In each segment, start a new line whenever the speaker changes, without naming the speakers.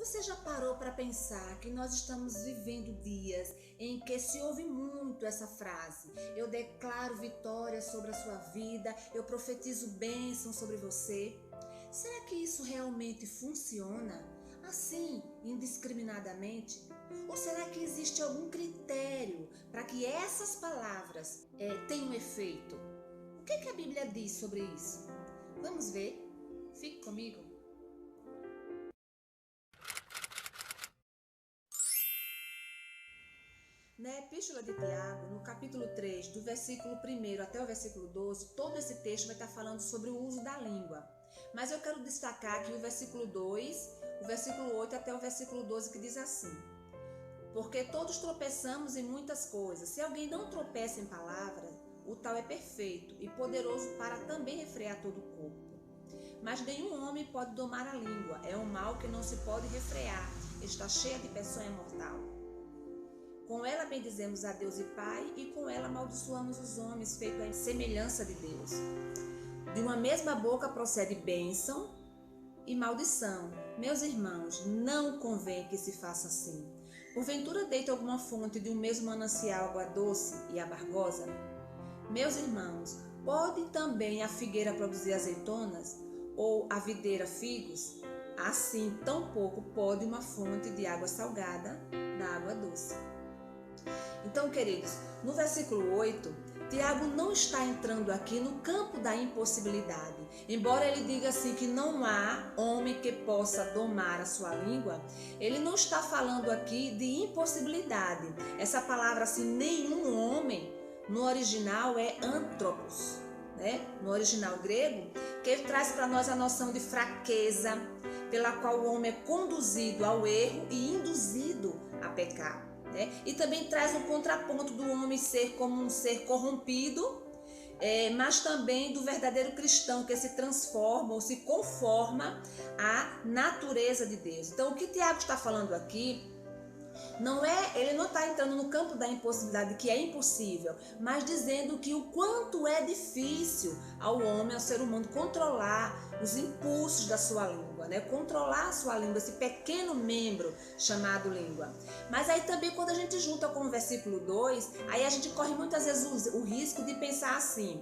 Você já parou para pensar que nós estamos vivendo dias em que se ouve muito essa frase: eu declaro vitória sobre a sua vida, eu profetizo bênção sobre você? Será que isso realmente funciona assim, indiscriminadamente? Ou será que existe algum critério para que essas palavras tenham efeito? O que a Bíblia diz sobre isso? Vamos ver? Fique comigo. Na Epístola de Tiago, no capítulo 3, do versículo 1 até o versículo 12, todo esse texto vai estar falando sobre o uso da língua. Mas eu quero destacar aqui o versículo 2, o versículo 8 até o versículo 12, que diz assim: porque todos tropeçamos em muitas coisas. Se alguém não tropeça em palavra, o tal é perfeito e poderoso para também refrear todo o corpo. Mas nenhum homem pode domar a língua. É um mal que não se pode refrear. Está cheia de peçonha mortal. Com ela bendizemos a Deus e Pai, e com ela amaldiçoamos os homens, feito à semelhança de Deus. De uma mesma boca procede bênção e maldição. Meus irmãos, não convém que se faça assim. Porventura deita alguma fonte de um mesmo manancial água doce e amargosa? Meus irmãos, pode também a figueira produzir azeitonas? Ou a videira figos? Assim, tampouco pode uma fonte de água salgada da água doce. Então, queridos, no versículo 8, Tiago não está entrando aqui no campo da impossibilidade. Embora ele diga assim que não há homem que possa domar a sua língua, ele não está falando aqui de impossibilidade. Essa palavra assim, nenhum homem, no original é antropos, né? No original grego, que ele traz para nós a noção de fraqueza, pela qual o homem é conduzido ao erro e induzido a pecar. E também traz um contraponto do homem ser como um ser corrompido, mas também do verdadeiro cristão que se transforma ou se conforma à natureza de Deus. Então, o que Tiago está falando aqui, ele não está entrando no campo da impossibilidade, que é impossível, mas dizendo que o quanto é difícil ao homem, ao ser humano, controlar os impulsos da sua língua, controlar a sua língua, esse pequeno membro chamado língua. Mas aí também, quando a gente junta com o versículo 2, aí a gente corre muitas vezes o risco de pensar assim: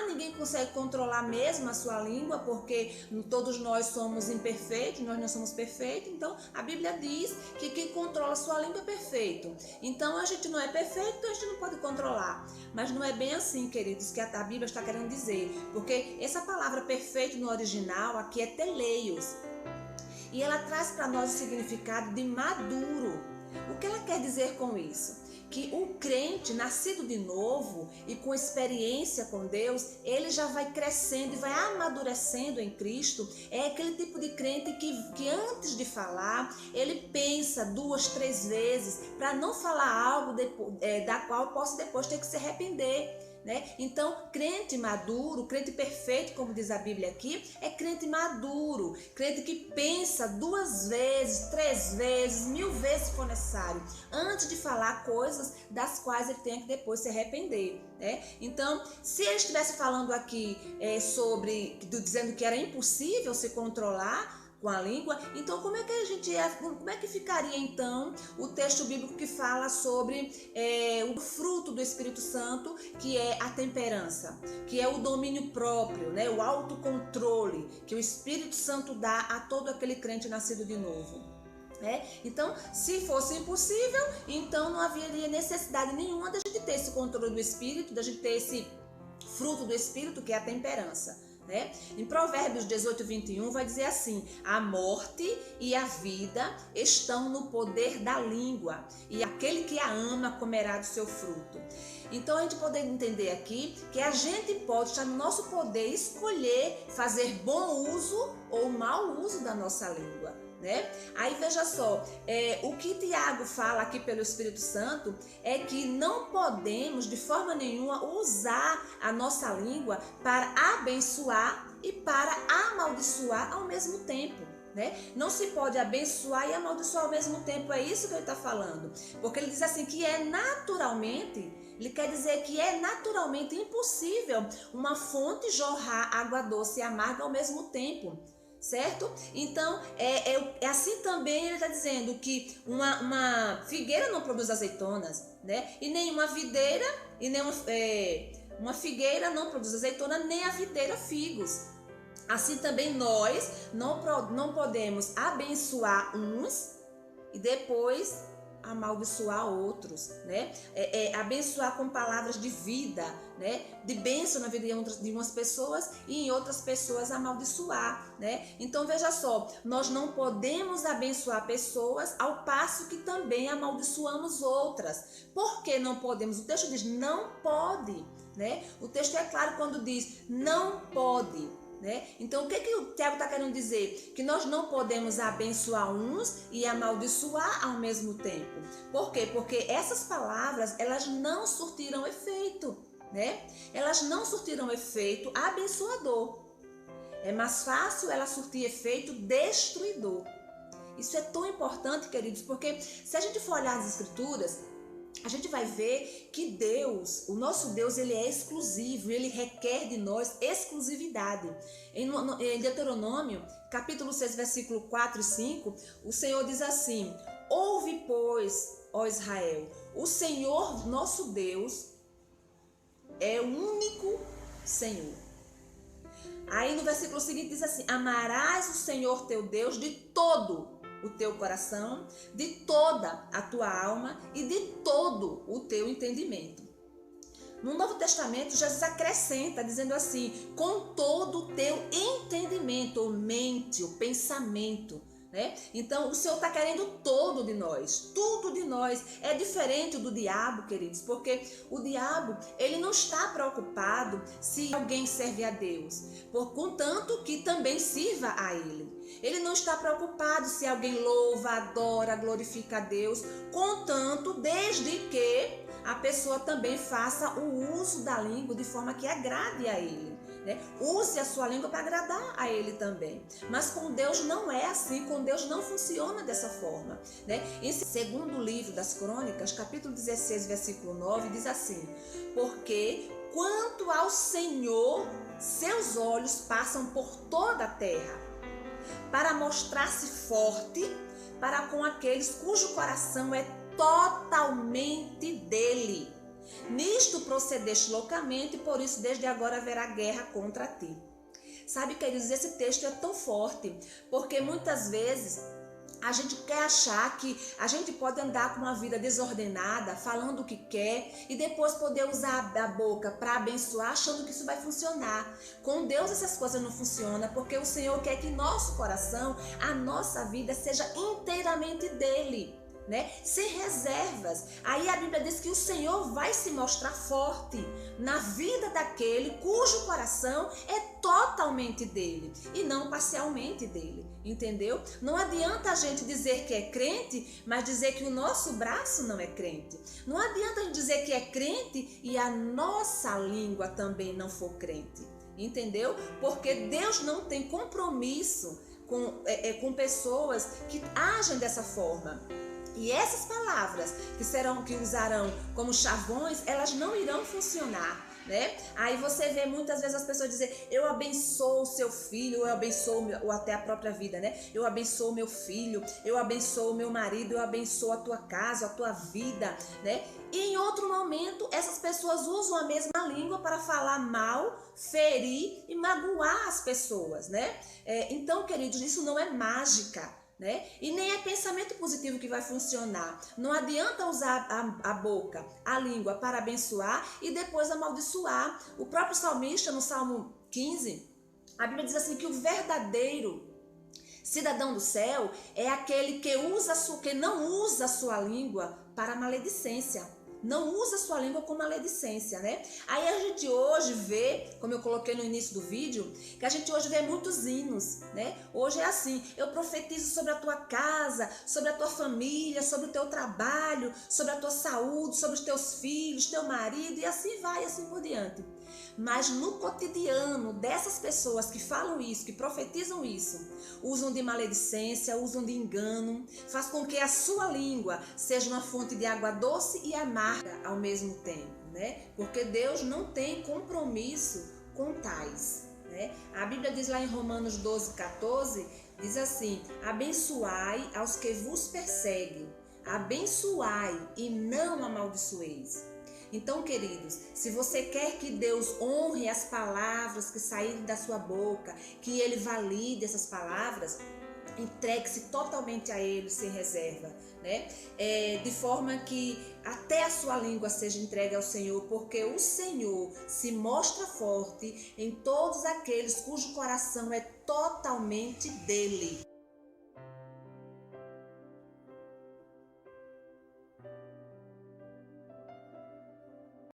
ninguém consegue controlar mesmo a sua língua, porque todos nós somos imperfeitos, nós não somos perfeitos. Então a Bíblia diz que quem controla a sua língua é perfeito. Então a gente não é perfeito, então a gente não pode controlar. Mas não é bem assim, queridos, que a Bíblia está querendo dizer, porque essa palavra perfeito no original aqui é teleios, e ela traz para nós o significado de maduro. O que ela quer dizer com isso? Que o crente nascido de novo e com experiência com Deus, ele já vai crescendo e vai amadurecendo em Cristo. É aquele tipo de crente que antes de falar, ele pensa 2, 3 vezes para não falar algo da qual possa depois ter que se arrepender. Então, crente maduro, crente perfeito, como diz a Bíblia aqui, é crente maduro, crente que pensa 2 vezes, 3 vezes, 1000 vezes se for necessário, antes de falar coisas das quais ele tenha que depois se arrepender. Então, se ele estivesse falando aqui dizendo que era impossível se controlar com a língua, então como é que ficaria então o texto bíblico que fala sobre o fruto do Espírito Santo, que é a temperança, que é o domínio próprio, o autocontrole que o Espírito Santo dá a todo aquele crente nascido de novo? Então, se fosse impossível, então não haveria necessidade nenhuma da gente ter esse controle do Espírito, da gente ter esse fruto do Espírito, que é a temperança. Em Provérbios 18, 21 vai dizer assim: a morte e a vida estão no poder da língua, e aquele que a ama comerá do seu fruto. Então a gente pode entender aqui que a gente pode, estar no nosso poder, escolher fazer bom uso ou mau uso da nossa língua. Aí veja só, o que Tiago fala aqui pelo Espírito Santo é que não podemos de forma nenhuma usar a nossa língua para abençoar e para amaldiçoar ao mesmo tempo. Não se pode abençoar e amaldiçoar ao mesmo tempo, é isso que ele está falando, porque ele diz assim que ele quer dizer que é naturalmente impossível uma fonte jorrar água doce e amarga ao mesmo tempo. certo? Então, é assim também ele está dizendo que uma figueira não produz azeitonas, né? E nenhuma videira, e nem uma figueira não produz azeitona, nem a videira figos. Assim também nós não podemos abençoar uns e depois amaldiçoar outros, né? Abençoar com palavras de vida, né? De bênção na vida de umas pessoas e em outras pessoas amaldiçoar, né? Então veja só, nós não podemos abençoar pessoas ao passo que também amaldiçoamos outras. Por que não podemos? O texto diz não pode, né? O texto é claro quando diz não pode. Né? Então o que o Tiago está querendo dizer? Que nós não podemos abençoar uns e amaldiçoar ao mesmo tempo. Por quê? Porque essas palavras elas não surtiram efeito, né? Elas não surtiram efeito abençoador. É mais fácil ela surtir efeito destruidor. Isso é tão importante, queridos, porque se a gente for olhar as escrituras, a gente vai ver que Deus, o nosso Deus, ele é exclusivo, ele requer de nós exclusividade. Em Deuteronômio, capítulo 6, versículo 4 e 5, o Senhor diz assim: ouve, pois, ó Israel, o Senhor nosso Deus é o único Senhor. Aí no versículo seguinte diz assim: amarás o Senhor teu Deus de todo o teu coração, de toda a tua alma e de todo o teu entendimento. No Novo Testamento, Jesus acrescenta dizendo assim: com todo o teu entendimento, ou mente, o pensamento, né? Então o Senhor está querendo todo de nós, tudo de nós. É diferente do diabo, queridos, porque o diabo, ele não está preocupado se alguém serve a Deus, contanto que também sirva a ele. Ele não está preocupado se alguém louva, adora, glorifica a Deus, contanto, desde que a pessoa também faça o uso da língua de forma que agrade a ele, né? Use a sua língua para agradar a ele também. Mas com Deus não é assim, com Deus não funciona dessa forma, né? Em segundo livro das Crônicas, capítulo 16, versículo 9, diz assim: porque quanto ao Senhor, seus olhos passam por toda a terra, para mostrar-se forte para com aqueles cujo coração é totalmente dele. Nisto procedeste loucamente, por isso desde agora haverá guerra contra ti. Sabe, queridos, esse texto é tão forte, porque muitas vezes a gente quer achar que a gente pode andar com uma vida desordenada, falando o que quer e depois poder usar a boca para abençoar, achando que isso vai funcionar. Com Deus essas coisas não funcionam, porque o Senhor quer que nosso coração, a nossa vida seja inteiramente dele, né? Sem reservas. Aí a Bíblia diz que o Senhor vai se mostrar forte na vida daquele cujo coração é totalmente dele e não parcialmente dele, entendeu? Não adianta a gente dizer que é crente, mas dizer que o nosso braço não é crente. Não adianta a gente dizer que é crente e a nossa língua também não for crente, entendeu? Porque Deus não tem compromisso com pessoas que agem dessa forma. E essas palavras que usarão como chavões, elas não irão funcionar, né? Aí você vê muitas vezes as pessoas dizer: eu abençoo o seu filho, eu abençoo ou até a própria vida, né? Eu abençoo meu filho, eu abençoo meu marido, eu abençoo a tua casa, a tua vida, né? E em outro momento, essas pessoas usam a mesma língua para falar mal, ferir e magoar as pessoas, né? Então, queridos, isso não é mágica, né? E nem é pensamento positivo que vai funcionar. Não adianta usar a boca, a língua para abençoar e depois amaldiçoar. O próprio salmista, no Salmo 15, a Bíblia diz assim que o verdadeiro cidadão do céu é aquele que não usa a sua língua para maledicência. Não usa a sua língua com maledicência, né? Aí a gente hoje vê, como eu coloquei no início do vídeo, que a gente hoje vê muitos hinos, né? Hoje é assim: eu profetizo sobre a tua casa, sobre a tua família, sobre o teu trabalho, sobre a tua saúde, sobre os teus filhos, teu marido, e assim vai, assim por diante. Mas no cotidiano dessas pessoas que falam isso, que profetizam isso, usam de maledicência, usam de engano, faz com que a sua língua seja uma fonte de água doce e amarga ao mesmo tempo, né? Porque Deus não tem compromisso com tais. né? A Bíblia diz lá em Romanos 12:14, diz assim: abençoai aos que vos perseguem, abençoai e não amaldiçoeis. Então, queridos, se você quer que Deus honre as palavras que saírem da sua boca, que Ele valide essas palavras, entregue-se totalmente a Ele sem reserva, né? De forma que até a sua língua seja entregue ao Senhor, porque o Senhor se mostra forte em todos aqueles cujo coração é totalmente dele.